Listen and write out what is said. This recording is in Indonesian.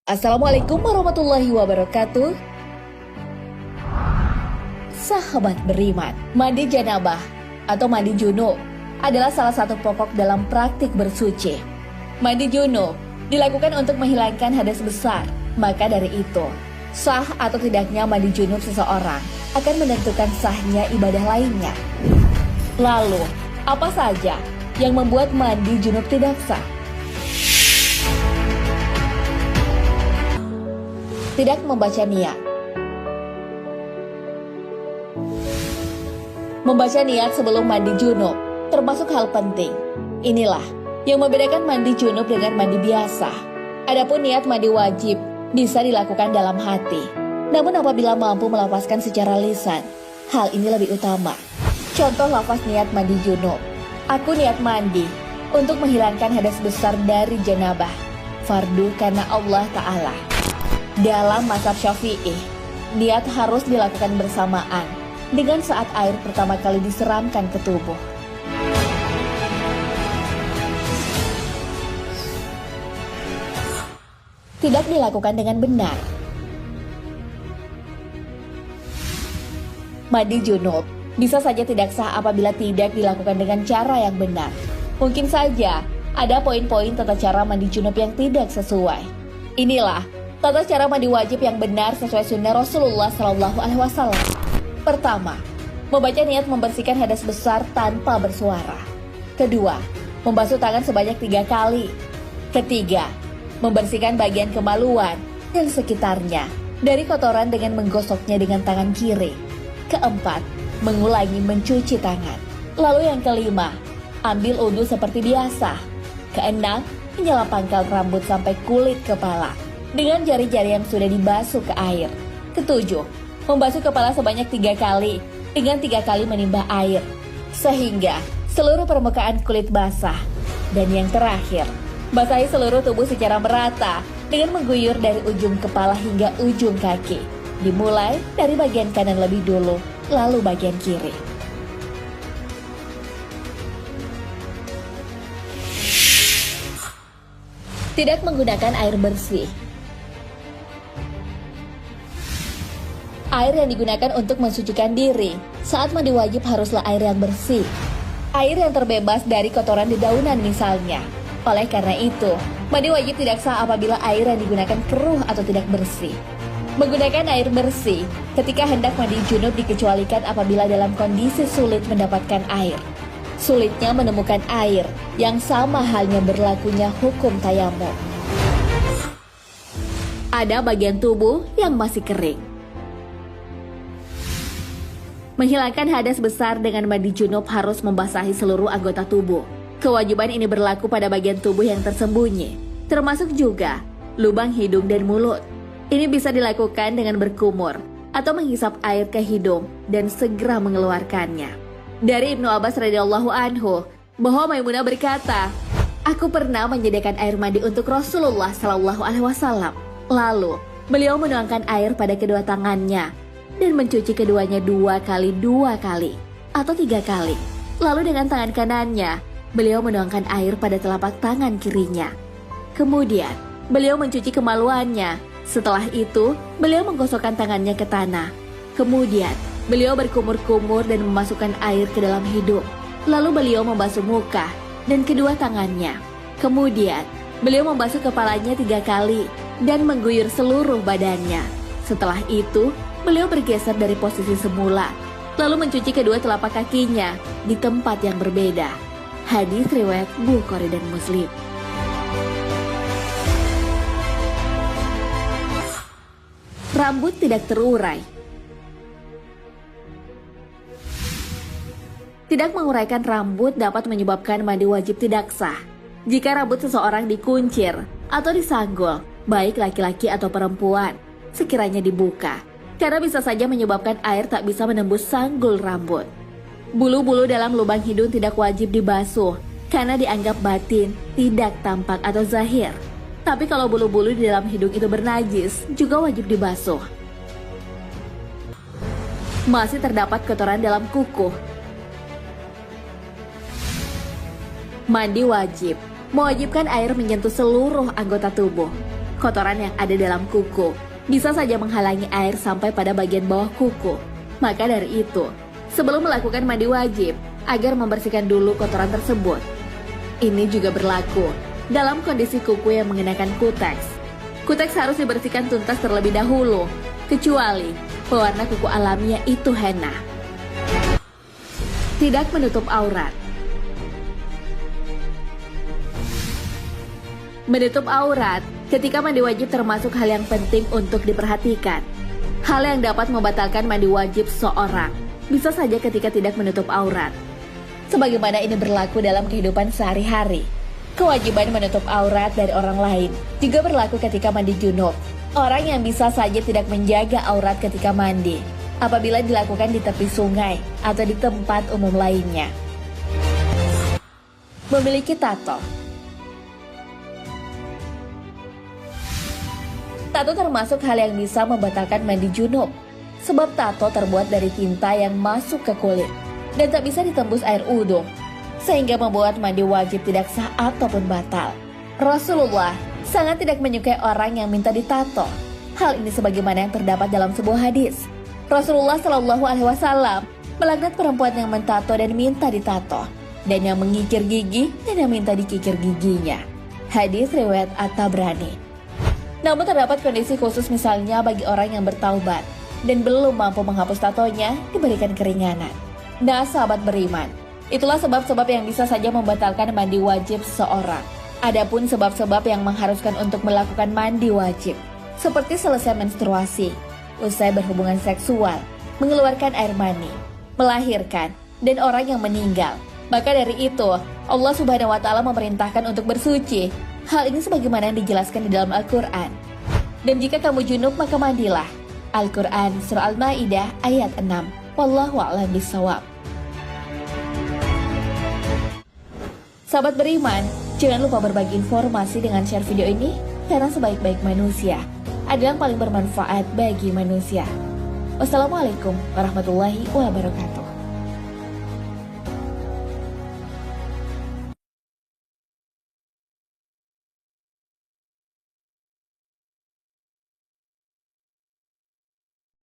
Assalamualaikum warahmatullahi wabarakatuh. Sahabat beriman, mandi janabah atau mandi junub adalah salah satu pokok dalam praktik bersuci. Mandi junub dilakukan untuk menghilangkan hadas besar. Maka dari itu, sah atau tidaknya mandi junub seseorang akan menentukan sahnya ibadah lainnya. Lalu, apa saja yang membuat mandi junub tidak sah? Tidak membaca niat. Membaca niat sebelum mandi junub termasuk hal penting. Inilah yang membedakan mandi junub dengan mandi biasa. Adapun niat mandi wajib bisa dilakukan dalam hati. Namun apabila mampu melafazkan secara lisan, hal ini lebih utama. Contoh lafaz niat mandi junub. Aku niat mandi untuk menghilangkan hadas besar dari janabah. Fardu karena Allah Ta'ala. Dalam mazhab Syafi'i, niat harus dilakukan bersamaan dengan saat air pertama kali diseramkan ke tubuh. Tidak dilakukan dengan benar. Mandi junub bisa saja tidak sah apabila tidak dilakukan dengan cara yang benar. Mungkin saja ada poin-poin tata cara mandi junub yang tidak sesuai. Inilah tata cara mandi wajib yang benar sesuai sunnah Rasulullah SAW. Pertama, membaca niat membersihkan hadas besar tanpa bersuara. Kedua, membasuh tangan sebanyak 3 kali. Ketiga, membersihkan bagian kemaluan dan sekitarnya dari kotoran dengan menggosoknya dengan tangan kiri. Keempat, mengulangi mencuci tangan. Lalu yang kelima, ambil wudhu seperti biasa. Keenam, menyela pangkal rambut sampai kulit kepala dengan jari-jari yang sudah dibasuh ke air. Ketujuh, membasuh kepala sebanyak 3 kali dengan 3 kali menimba air sehingga seluruh permukaan kulit basah. Dan yang terakhir, basahi seluruh tubuh secara merata dengan mengguyur dari ujung kepala hingga ujung kaki. Dimulai dari bagian kanan lebih dulu, lalu bagian kiri. Tidak menggunakan air bersih. Air yang digunakan untuk mensucikan diri saat mandi wajib haruslah air yang bersih. Air yang terbebas dari kotoran dedaunan misalnya. Oleh karena itu, mandi wajib tidak sah apabila air yang digunakan keruh atau tidak bersih. Menggunakan air bersih ketika hendak mandi junub dikecualikan apabila dalam kondisi sulit mendapatkan air. Sulitnya menemukan air yang sama halnya berlakunya hukum tayamum. Ada bagian tubuh yang masih kering. Menghilangkan hadas besar dengan mandi junub harus membasahi seluruh anggota tubuh. Kewajiban ini berlaku pada bagian tubuh yang tersembunyi, termasuk juga lubang hidung dan mulut. Ini bisa dilakukan dengan berkumur atau menghisap air ke hidung dan segera mengeluarkannya. Dari Ibnu Abbas radhiyallahu anhu bahwa Maimunah berkata, "Aku pernah menyediakan air mandi untuk Rasulullah SAW. Lalu beliau menuangkan air pada kedua tangannya dan mencuci keduanya 2 kali atau 3 kali. Lalu dengan tangan kanannya, beliau menuangkan air pada telapak tangan kirinya. Kemudian, beliau mencuci kemaluannya. Setelah itu, beliau menggosokkan tangannya ke tanah. Kemudian, beliau berkumur-kumur dan memasukkan air ke dalam hidung. Lalu beliau membasuh muka dan kedua tangannya. Kemudian, beliau membasuh kepalanya 3 kali dan mengguyur seluruh badannya. Setelah itu, beliau bergeser dari posisi semula, lalu mencuci kedua telapak kakinya di tempat yang berbeda. Hadis riwayat Bukhari dan Muslim. Rambut tidak terurai. Tidak menguraikan rambut dapat menyebabkan mandi wajib tidak sah. Jika rambut seseorang dikuncir atau disanggul, baik laki-laki atau perempuan, sekiranya dibuka, karena bisa saja menyebabkan air tak bisa menembus sanggul rambut. Bulu-bulu dalam lubang hidung tidak wajib dibasuh karena dianggap batin, tidak tampak atau zahir. Tapi kalau bulu-bulu di dalam hidung itu bernajis, juga wajib dibasuh. Masih terdapat kotoran dalam kuku. Mandi wajib mewajibkan air menyentuh seluruh anggota tubuh. Kotoran yang ada dalam kuku bisa saja menghalangi air sampai pada bagian bawah kuku. Maka dari itu, sebelum melakukan mandi wajib, agar membersihkan dulu kotoran tersebut. Ini juga berlaku dalam kondisi kuku yang mengenakan kuteks. Kuteks harus dibersihkan tuntas terlebih dahulu, kecuali pewarna kuku alami yaitu henna. Tidak menutup aurat. Menutup aurat ketika mandi wajib termasuk hal yang penting untuk diperhatikan. Hal yang dapat membatalkan mandi wajib seorang bisa saja ketika tidak menutup aurat. Sebagaimana ini berlaku dalam kehidupan sehari-hari. Kewajiban menutup aurat dari orang lain juga berlaku ketika mandi junub. Orang yang bisa saja tidak menjaga aurat ketika mandi apabila dilakukan di tepi sungai atau di tempat umum lainnya. Memiliki tato. Tato termasuk hal yang bisa membatalkan mandi junub, sebab tato terbuat dari tinta yang masuk ke kulit dan tak bisa ditembus air wudhu, sehingga membuat mandi wajib tidak sah ataupun batal. Rasulullah sangat tidak menyukai orang yang minta ditato. Hal ini sebagaimana yang terdapat dalam sebuah hadis. Rasulullah Shallallahu Alaihi Wasallam melaknat perempuan yang mentato dan minta ditato, dan yang mengikir gigi dan yang minta dikikir giginya. Hadis riwayat At-Tabrani. Namun terdapat kondisi khusus, misalnya bagi orang yang bertaubat dan belum mampu menghapus tatonya, diberikan keringanan. Nah, sahabat beriman, itulah sebab-sebab yang bisa saja membatalkan mandi wajib seorang. Adapun sebab-sebab yang mengharuskan untuk melakukan mandi wajib, seperti selesai menstruasi, usai berhubungan seksual, mengeluarkan air mani, melahirkan, dan orang yang meninggal. Maka dari itu, Allah Subhanahu wa Ta'ala memerintahkan untuk bersuci. Hal ini sebagaimana yang dijelaskan di dalam Al-Quran. Dan jika kamu junub, maka mandilah. Al-Quran Surah Al-Ma'idah ayat 6. Wallahu a'lam bishawab. Sahabat beriman, jangan lupa berbagi informasi dengan share video ini, karena sebaik-baik manusia adalah yang paling bermanfaat bagi manusia. Wassalamualaikum warahmatullahi wabarakatuh.